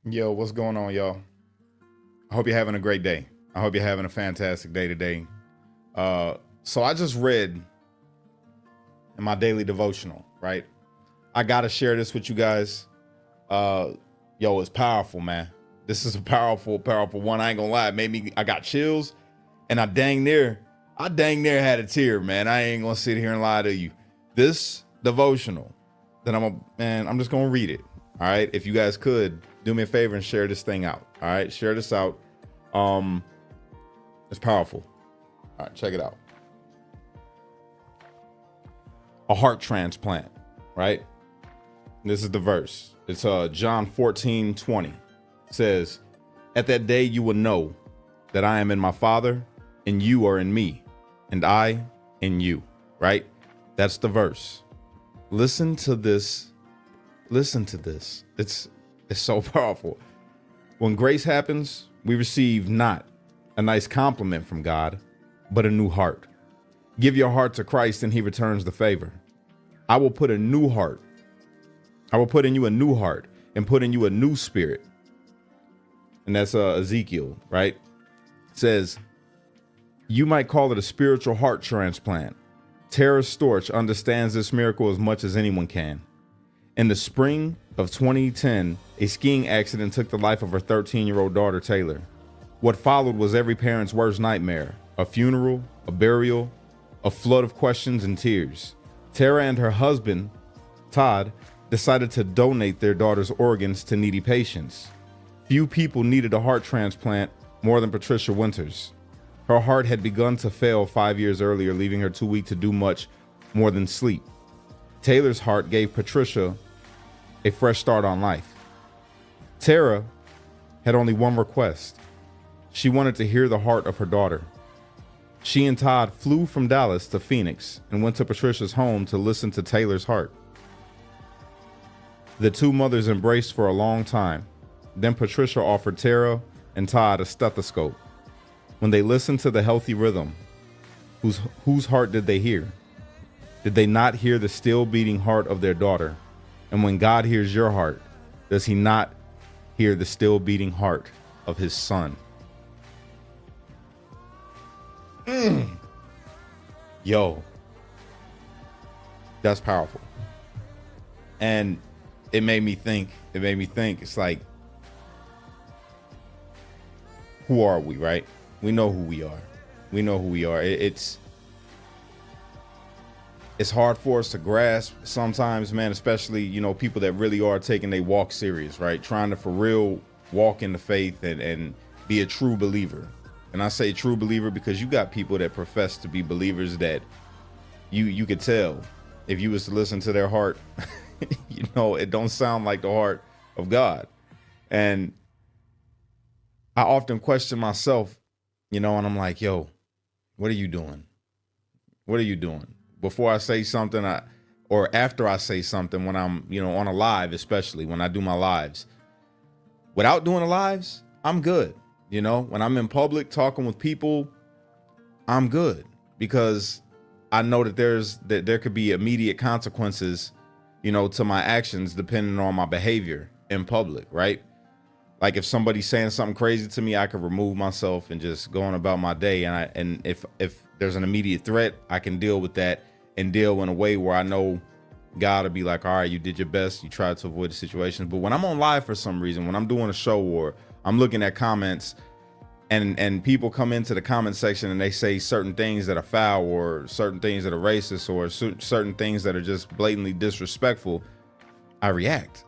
Yo, what's going on, y'all? I hope you're having a great day. I hope you're having a fantastic day today. So I just read in my daily devotional, right? I gotta share this with you guys. Yo, it's powerful, man. This is a powerful one. I ain't gonna lie, it made me. I got chills, and I dang near had a tear, man. I ain't gonna sit here and lie to you. This devotional, that I'm just gonna read it. All right, if you guys could do me a favor and share this thing out. All right, share this out. It's powerful. All right, check it out. A heart transplant, right? This is the verse. It's John 14:20. It says, "At that day you will know that I am in my Father, and you are in me, and I in you." Right? That's the verse. Listen to this. Listen to this. It's so powerful. When grace happens, we receive not a nice compliment from God, but a new heart. Give your heart to Christ and he returns the favor. I will put a new heart. I will put in you a new heart and put in you a new spirit. And that's Ezekiel, right? It says, you might call it a spiritual heart transplant. Tara Storch understands this miracle as much as anyone can. In the spring of 2010, a skiing accident took the life of her 13-year-old daughter, Taylor. What followed was every parent's worst nightmare: a funeral, a burial, a flood of questions and tears. Tara and her husband, Todd, decided to donate their daughter's organs to needy patients. Few people needed a heart transplant more than Patricia Winters. Her heart had begun to fail 5 years earlier, leaving her too weak to do much more than sleep. Taylor's heart gave Patricia a fresh start on life. Tara had only one request. She wanted to hear the heart of her daughter. She and Todd flew from Dallas to Phoenix and went to Patricia's home to listen to Taylor's heart. The two mothers embraced for a long time. Then Patricia offered Tara and Todd a stethoscope. When they listened to the healthy rhythm, whose heart did they hear? Did they not hear the still beating heart of their daughter? And when God hears your heart, does he not hear the still beating heart of his son? Yo, that's powerful. And it made me think, it's like, who are we, right? We know who we are. It's hard for us to grasp sometimes, man, especially, people that really are taking their walk serious, right? Trying to for real walk in the faith and be a true believer. And I say true believer because you got people that profess to be believers that you could tell if you was to listen to their heart, it don't sound like the heart of God. And I often question myself, and I'm like, yo, what are you doing? What are you doing? Before I say something, or after I say something, when I'm, on a live, especially when I do my lives. Without doing the lives, I'm good. When I'm in public talking with people, I'm good because I know that there could be immediate consequences, to my actions depending on my behavior in public, right? Like if somebody's saying something crazy to me, I could remove myself and just go on about my day. And if there's an immediate threat, I can deal with that and deal in a way where I know God will be like, all right, you did your best. You tried to avoid the situation. But when I'm on live for some reason, when I'm doing a show or I'm looking at comments and people come into the comment section and they say certain things that are foul or certain things that are racist or certain things that are just blatantly disrespectful, I react.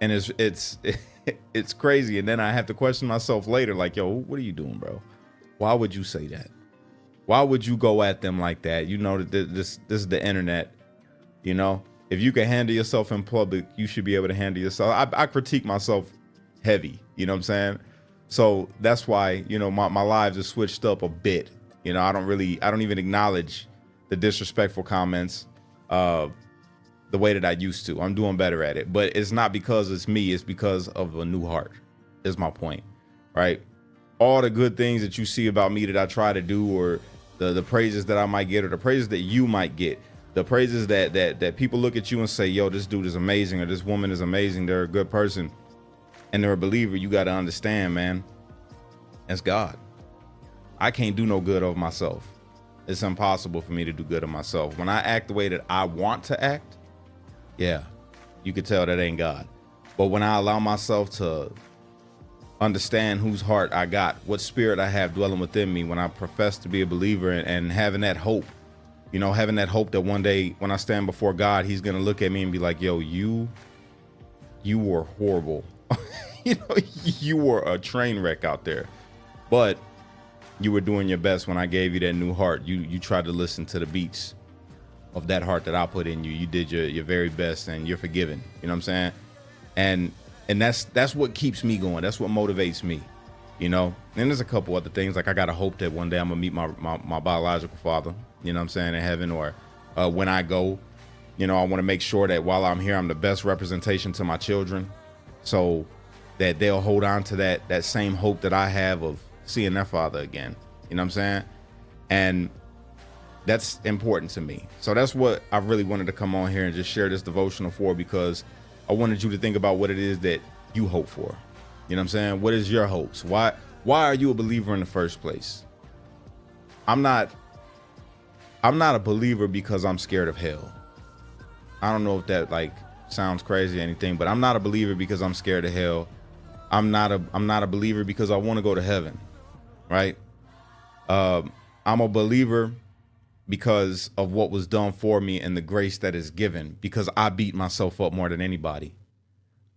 And it's crazy. And then I have to question myself later, like, yo, what are you doing, bro? Why would you say that? Why would you go at them like that? That this is the internet. If you can handle yourself in public, you should be able to handle yourself. I critique myself heavy, you know what I'm saying? So that's why, my lives are switched up a bit. I don't even acknowledge the disrespectful comments the way that I used to. I'm doing better at it, but it's not because it's me. It's because of a new heart is my point, right? All the good things that you see about me that I try to do, or the praises that I might get, or the praises that you might get, the praises that people look at you and say, yo, this dude is amazing, or this woman is amazing, they're a good person. And they're a believer, you got to understand, man, that's God. I can't do no good of myself. It's impossible for me to do good of myself. When I act the way that I want to act, yeah, you could tell that ain't God. But when I allow myself to understand whose heart I got, what spirit I have dwelling within me, when I profess to be a believer, and having that hope, you know, having that hope that one day when I stand before God, he's going to look at me and be like, yo, you were horrible. You know, you were a train wreck out there, but you were doing your best when I gave you that new heart. You tried to listen to the beats of that heart that I put in you. You did your very best, and you're forgiven. You know what I'm saying? And that's what keeps me going. That's what motivates me, you know? And there's a couple other things. Like, I got to hope that one day I'm gonna meet my biological father, you know what I'm saying, in heaven, or when I go, you know, I want to make sure that while I'm here, I'm the best representation to my children, so that they'll hold on to that same hope that I have of seeing their father again. You know what I'm saying? And that's important to me. So that's what I really wanted to come on here and just share this devotional for, because I wanted you to think about what it is that you hope for. You know what I'm saying? What is your hopes? Why are you a believer in the first place? I'm not a believer because I'm scared of hell. I don't know if that like sounds crazy or anything, but I'm not a believer because I'm scared of hell. I'm not a believer because I want to go to heaven, right? I'm a believer because of what was done for me and the grace that is given, because I beat myself up more than anybody.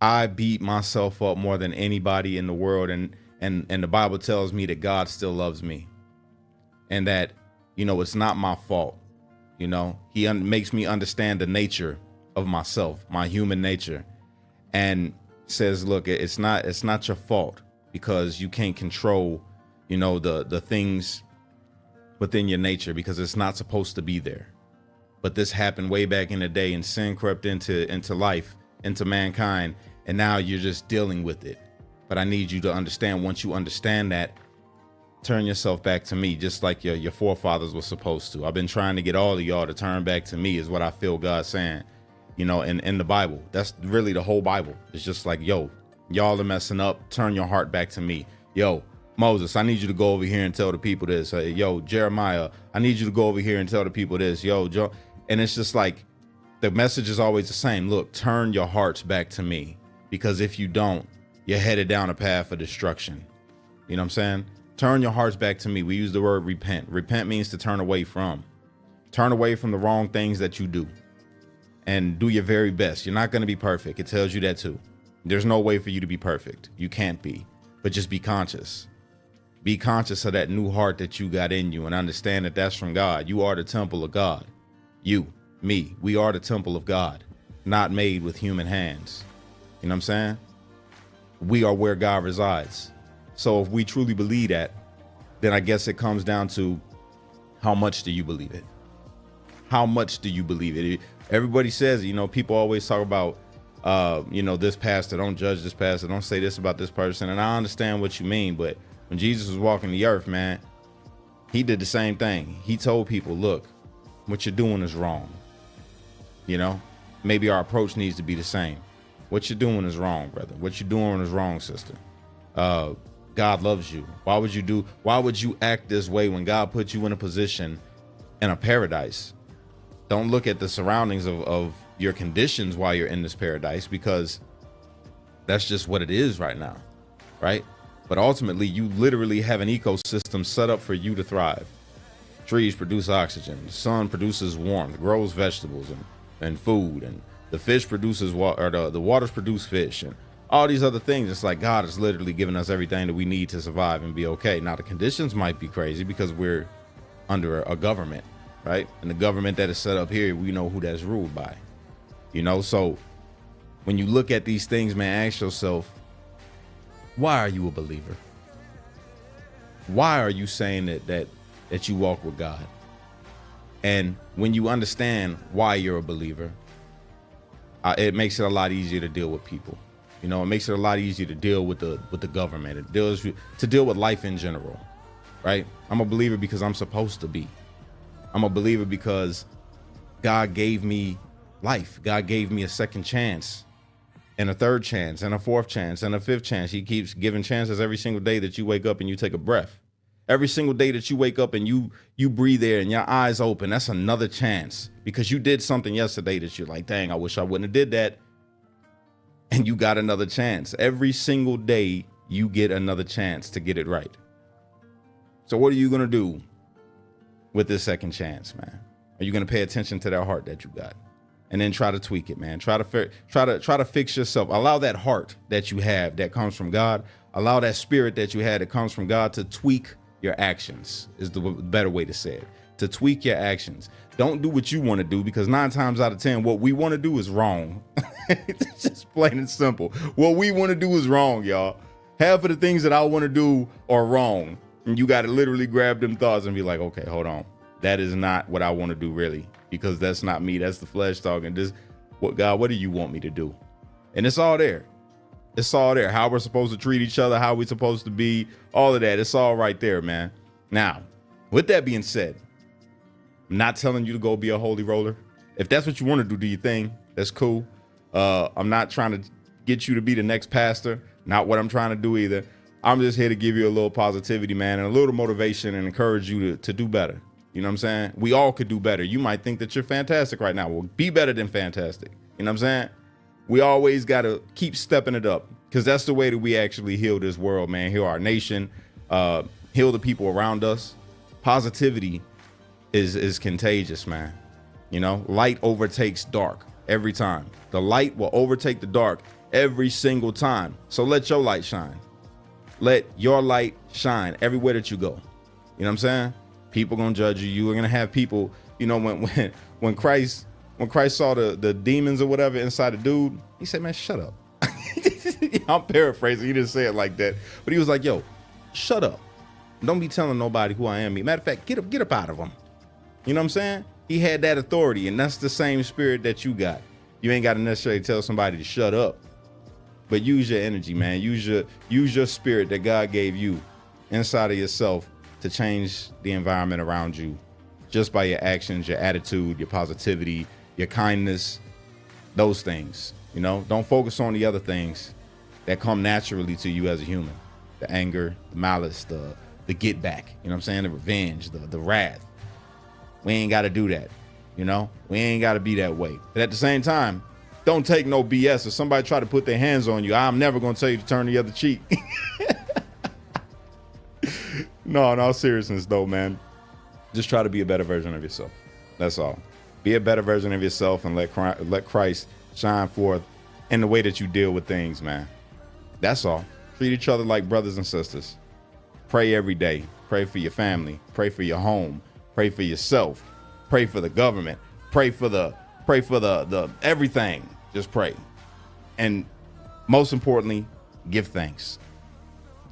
I beat myself up more than anybody in the world. And the Bible tells me that God still loves me, and that, you know, it's not my fault. You know, he makes me understand the nature of myself, my human nature, and says, look, it's not your fault, because you can't control, you know, the things within your nature, because it's not supposed to be there. But this happened way back in the day, and sin crept into life, into mankind, and now you're just dealing with it. But I need you to understand, once you understand that, turn yourself back to me, just like your forefathers were supposed to. I've been trying to get all of y'all to turn back to me, is what I feel God saying, you know, in the Bible. That's really the whole Bible. It's just like, yo, y'all are messing up. Turn your heart back to me. Yo, Moses, I need you to go over here and tell the people this. Yo, Jeremiah, I need you to go over here and tell the people this. Yo, Joe. And it's just like, the message is always the same. Look, turn your hearts back to me, because if you don't, you're headed down a path of destruction. You know what I'm saying? Turn your hearts back to me. We use the word repent. Repent means to turn away from. Turn away from the wrong things that you do, and do your very best. You're not going to be perfect. It tells you that too. There's no way for you to be perfect. You can't be, but just be conscious. Be conscious of that new heart that you got in you, and understand that that's from God. You are the temple of God. You, me, we are the temple of God, not made with human hands. You know what I'm saying? We are where God resides. So if we truly believe that, then I guess it comes down to, how much do you believe it? How much do you believe it? Everybody says, you know, people always talk about, you know, this pastor, don't judge this pastor, don't say this about this person. And I understand what you mean, but when Jesus was walking the earth, man, he did the same thing. He told people, look, what you're doing is wrong. You know, maybe our approach needs to be the same. What you're doing is wrong, brother. What you're doing is wrong, sister. God loves you. Why would you act this way when God put you in a position in a paradise? Don't look at the surroundings of your conditions while you're in this paradise, because that's just what it is right now, right? But ultimately, you literally have an ecosystem set up for you to thrive. Trees produce oxygen, the sun produces warmth, grows vegetables and food, and the fish produces water, or the waters produce fish, and all these other things. It's like God is literally giving us everything that we need to survive and be okay. Now, the conditions might be crazy because we're under a government, right? And the government that is set up here, we know who that's ruled by, you know? So when you look at these things, man, ask yourself, why are you a believer? Why are you saying that you walk with God? And when you understand why you're a believer, it makes it a lot easier to deal with people. You know, it makes it a lot easier to deal with the government. It deal with life in general, right? I'm a believer because I'm supposed to be. I'm a believer because God gave me life. God gave me a second chance and a third chance and a fourth chance and a fifth chance. He keeps giving chances every single day that you wake up and you take a breath. Every single day that you wake up and you breathe air and your eyes open, that's another chance, because you did something yesterday that you're like, dang, I wish I wouldn't have did that. And you got another chance. Every single day you get another chance to get it right. So what are you going to do with this second chance, man? Are you going to pay attention to that heart that you got? And then try to tweak it, man. Try to fix yourself. Allow that heart that you have that comes from God. Allow that spirit that you had that comes from God to tweak your actions, is the better way to say it. To tweak your actions. Don't do what you want to do, because 9 times out of 10, what we want to do is wrong. It's just plain and simple. What we want to do is wrong, y'all. Half of the things that I want to do are wrong. And you got to literally grab them thoughts and be like, okay, hold on. That is not what I want to do, really, because that's not me. That's the flesh talking. God, what do you want me to do? And it's all there. It's all there. How we're supposed to treat each other, how we're supposed to be, all of that. It's all right there, man. Now, with that being said, I'm not telling you to go be a holy roller. If that's what you want to do your thing, that's cool. I'm not trying to get you to be the next pastor. Not what I'm trying to do either. I'm just here to give you a little positivity, man, and a little motivation and encourage you to do better. You know what I'm saying? We all could do better. You might think that you're fantastic right now. Well, be better than fantastic. You know what I'm saying? We always got to keep stepping it up, because that's the way that we actually heal this world, man. Heal our nation, heal the people around us. Positivity is contagious, man. You know, light overtakes dark every time. The light will overtake the dark every single time. So let your light shine. Let your light shine everywhere that you go. You know what I'm saying? People gonna judge you. You are gonna have people, you know, when Christ saw the demons or whatever inside the dude, he said, man, shut up. I'm paraphrasing. He didn't say it like that, but he was like, yo, shut up. Don't be telling nobody who I am. Matter of fact, get up out of them. You know what I'm saying? He had that authority, and that's the same spirit that you got. You ain't got to necessarily tell somebody to shut up, but use your energy, man. Use your spirit that God gave you inside of yourself to change the environment around you, just by your actions, your attitude, your positivity, your kindness, those things. You know, don't focus on the other things that come naturally to you as a human. The anger, the malice, the get back, you know what I'm saying? The revenge, the wrath. We ain't got to do that. You know, we ain't got to be that way. But at the same time, don't take no BS. If somebody try to put their hands on you, I'm never going to tell you to turn the other cheek. No, in all seriousness though, man, just try to be a better version of yourself. That's all. Be a better version of yourself and let Christ shine forth in the way that you deal with things, man. That's all. Treat each other like brothers and sisters. Pray every day. Pray for your family. Pray for your home. Pray for yourself. Pray for the government. Pray for the everything. Just pray. And most importantly, give thanks.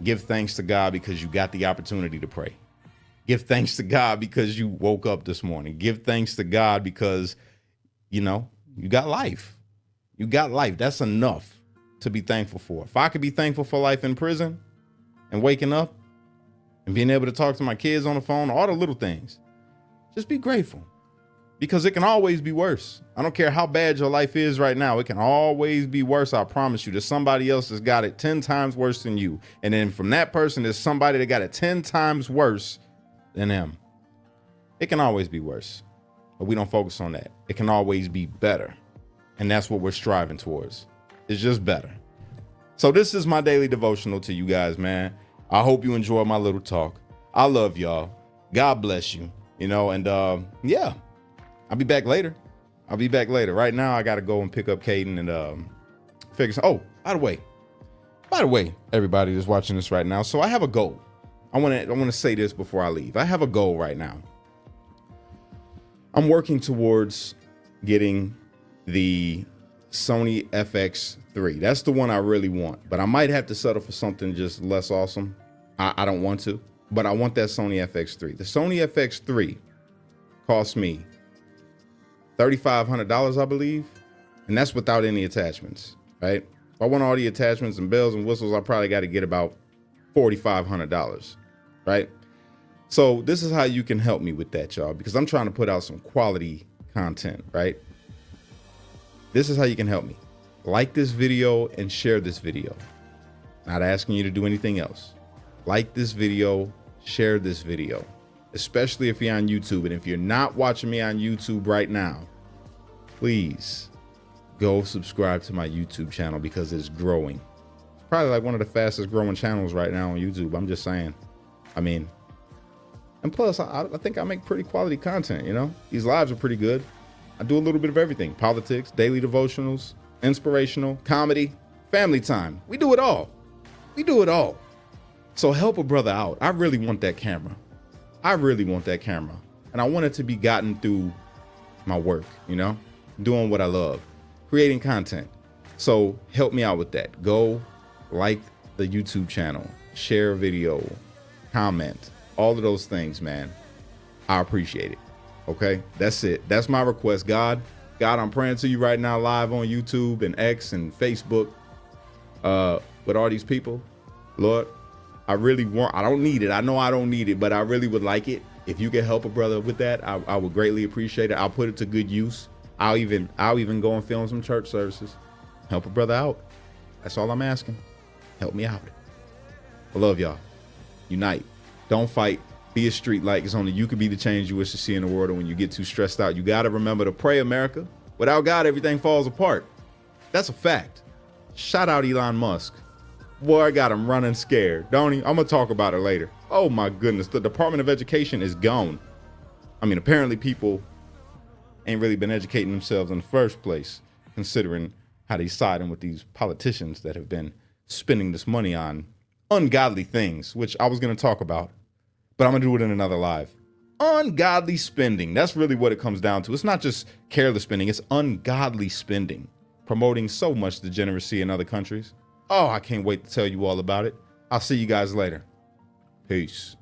Give thanks to God because you got the opportunity to pray. Give thanks to God because you woke up this morning. Give thanks to God because, you know, you got life. You got life. That's enough to be thankful for. If I could be thankful for life in prison and waking up and being able to talk to my kids on the phone, all the little things, just be grateful, because it can always be worse. I don't care how bad your life is right now. It can always be worse. I promise you that somebody else has got it 10 times worse than you. And then from that person, there's somebody that got it 10 times worse than them. It can always be worse, but we don't focus on that. It can always be better. And that's what we're striving towards. It's just better. So this is my daily devotional to you guys, man. I hope you enjoy my little talk. I love y'all. God bless you. You know, and yeah, I'll be back later. Right now, I got to go and pick up Caden and figure some. Oh, by the way, everybody that's watching this right now. So I have a goal. I want to say this before I leave. I have a goal right now. I'm working towards getting the Sony FX3. That's the one I really want, but I might have to settle for something just less awesome. I don't want to, but I want that Sony FX3. The Sony FX3 cost me $3,500, I believe. And that's without any attachments, right? If I want all the attachments and bells and whistles, I probably got to get about $4,500, right? So this is how you can help me with that, y'all, because I'm trying to put out some quality content, right? This is how you can help me. like this video and share this video. Not asking you to do anything else. Like this video, share this video, especially if you're on YouTube. And if you're not watching me on YouTube right now, please go subscribe to my YouTube channel because it's growing. It's probably like one of the fastest growing channels right now on YouTube. I'm just saying. I mean, and plus I think I make pretty quality content, you know? These lives are pretty good. I do a little bit of everything: politics, daily devotionals, inspirational, comedy, family time. We do it all. We do it all. So help a brother out. I really want that camera. I really want that camera. And I want it to be gotten through my work, you know, doing what I love, creating content. So help me out with that. Go like the YouTube channel, share a video, comment, all of those things, man. I appreciate it. Okay, that's it. That's my request. God, I'm praying to you right now, live on YouTube and X and Facebook, with all these people. Lord, I don't need it. I know I don't need it, but I really would like it. If you can help a brother with that, I would greatly appreciate it. I'll put it to good use. I'll even go and film some church services. Help a brother out. That's all I'm asking. Help me out. I love y'all. Unite. Don't fight. Be a street light. It's only you can be the change you wish to see in the world. And when you get too stressed out, you got to remember to pray, America. Without God, everything falls apart. That's a fact. Shout out Elon Musk. Boy, I got him running scared, don't he? I'm going to talk about it later. Oh, my goodness. The Department of Education is gone. I mean, apparently people ain't really been educating themselves in the first place, considering how they siding with these politicians that have been spending this money on ungodly things, which I was going to talk about, but I'm going to do it in another live. Ungodly spending. That's really what it comes down to. It's not just careless spending. It's ungodly spending, promoting so much degeneracy in other countries. Oh, I can't wait to tell you all about it. I'll see you guys later. Peace.